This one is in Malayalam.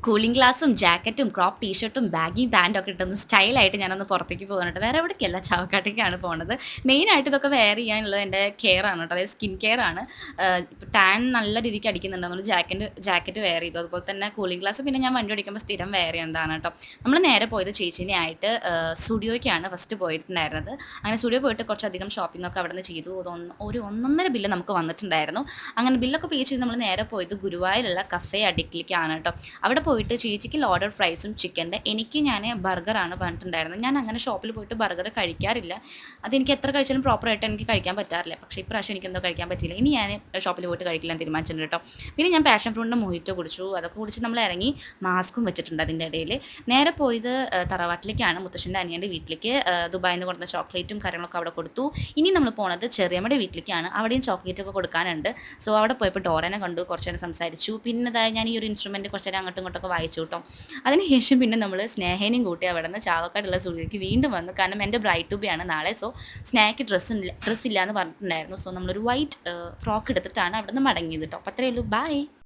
കൂളിംഗ് ഗ്ലാസും ജാക്കറ്റും ക്രോപ്പ് ടീഷർട്ടും ബാഗി പാൻറ്റും ഒക്കെ ഇട്ടൊന്ന് സ്റ്റൈലായിട്ട് ഞാനൊന്ന് പുറത്തേക്ക് പോകുന്നുണ്ട്. വേറെ എവിടേക്കല്ല, ചാവക്കാട്ടേക്കാണ് പോണത്. മെയിനായിട്ട് ഇതൊക്കെ വെയർ ചെയ്യാനുള്ളത് എൻ്റെ കെയർ ആണ് കേട്ടോ, അതായത് സ്കിൻ കെയർ ആണ്. ഇപ്പോൾ ടാൻ നല്ല രീതിക്ക് അടിക്കുന്നുണ്ട്, അതുകൊണ്ട് ജാക്കറ്റ് വെയർ ചെയ്തു. അതുപോലെ തന്നെ കൂളിംഗ് ഗ്ലാസ് പിന്നെ ഞാൻ വണ്ടി ഓടിക്കുമ്പോൾ സ്ഥിരം വെയർ ചെയ്യുന്നതാണ് കേട്ടോ. നമ്മൾ നേരെ പോയത് ചേച്ചീനെ ആയിട്ട് സ്റ്റുഡിയോയ്ക്കാണ് ഫസ്റ്റ് പോയിട്ടുണ്ടായിരുന്നത്. അങ്ങനെ സ്റ്റുഡിയോ പോയിട്ട് കുറച്ചധികം ഷോപ്പിംഗ് ഒക്കെ അവിടെ നിന്ന് ചെയ്തു. ഒരു 1.5 ബില്ല് നമുക്ക് വന്നിട്ടുണ്ടായിരുന്നു. അങ്ങനെ ബില്ലൊക്കെ പേ ചെയ്ത് നമ്മൾ നേരെ പോയത് ഗുരുവായൂരുള്ള കഫേ അഡിക്ലിക്കാണ് കേട്ടോ. അവിടെ പോയിട്ട് ചേച്ചിക്ക് ലോഡഡ് ഫ്രൈസും ചിക്കൻ്റെ, ഞാൻ ബർഗറാണ് പറഞ്ഞിട്ടുണ്ടായിരുന്നത്. ഞാൻ അങ്ങനെ ഷോപ്പിൽ പോയിട്ട് ബർഗർ കഴിക്കാറില്ല. അതെനിക്ക് എത്ര കഴിച്ചാലും പ്രോപ്പറായിട്ട് എനിക്ക് കഴിക്കാൻ പറ്റാറില്ല. പക്ഷേ ഇപ്രാവശ്യം എനിക്കെന്തോ കഴിക്കാൻ പറ്റിയില്ല. ഇനി ഞാൻ ഷോപ്പിൽ പോയിട്ട് കഴിക്കില്ല തീരുമാനിച്ചിട്ടുണ്ട് കേട്ടോ. പിന്നെ ഞാൻ പാഷൻ ഫ്രൂട്ടിൻ്റെ മൊഹിറ്റോ കുടിച്ചു. അതൊക്കെ കുടിച്ച് നമ്മൾ ഇറങ്ങി മാസ്കും വെച്ചിട്ടുണ്ട് അതിൻ്റെ ഇടയിൽ. നേരെ പോയത് തറവാട്ടിലേക്കാണ്, മുത്തശ്ശൻ്റെ അനിയൻ്റെ വീട്ടിലേക്ക്. ദുബായിൽ നിന്ന് കൊടുത്ത ചോക്ലേറ്റും കാര്യങ്ങളൊക്കെ അവിടെ കൊടുത്തു. ഇനി നമ്മൾ പോണത് ചെറിയമ്മയുടെ വീട്ടിലേക്കാണ്. അവിടെയും ചോക്ലേറ്റ് ഒക്കെ കൊടുക്കാനുണ്ട്. സോ അവിടെ പോയപ്പോൾ ഡോറനെ കണ്ടു, കുറച്ച് നേരം സംസാരിച്ചു. പിന്നെ ഞാൻ ഈ ഒരു ഇൻസ്ട്രുമെൻറ്റ് കുറച്ച് നേരം അങ്ങോട്ടും ഇങ്ങോട്ടൊക്കെ വായിച്ചു കേട്ടോ. അതിനുശേഷം പിന്നെ നമ്മൾ സ്നേഹേനെയും കൂട്ടി അവിടെ നിന്ന് ചാവക്കാടുള്ള സ്റ്റുഡിയോയ്ക്ക് വീണ്ടും വന്നു. കാരണം എൻ്റെ ബ്രൈറ്റ് ടു ബി ആണ് നാളെ. സോ സ്നേഹയ്ക്ക് ഡ്രസ്സ് ഇല്ല എന്ന് പറഞ്ഞിട്ടുണ്ടായിരുന്നു. സോ നമ്മളൊരു വൈറ്റ് ഫ്രോക്ക് എടുത്തിട്ടാണ് അവിടെ നിന്ന് മടങ്ങിയത് കേട്ടോ. അപ്പോൾ അത്രയേ ഉള്ളൂ. ബൈ.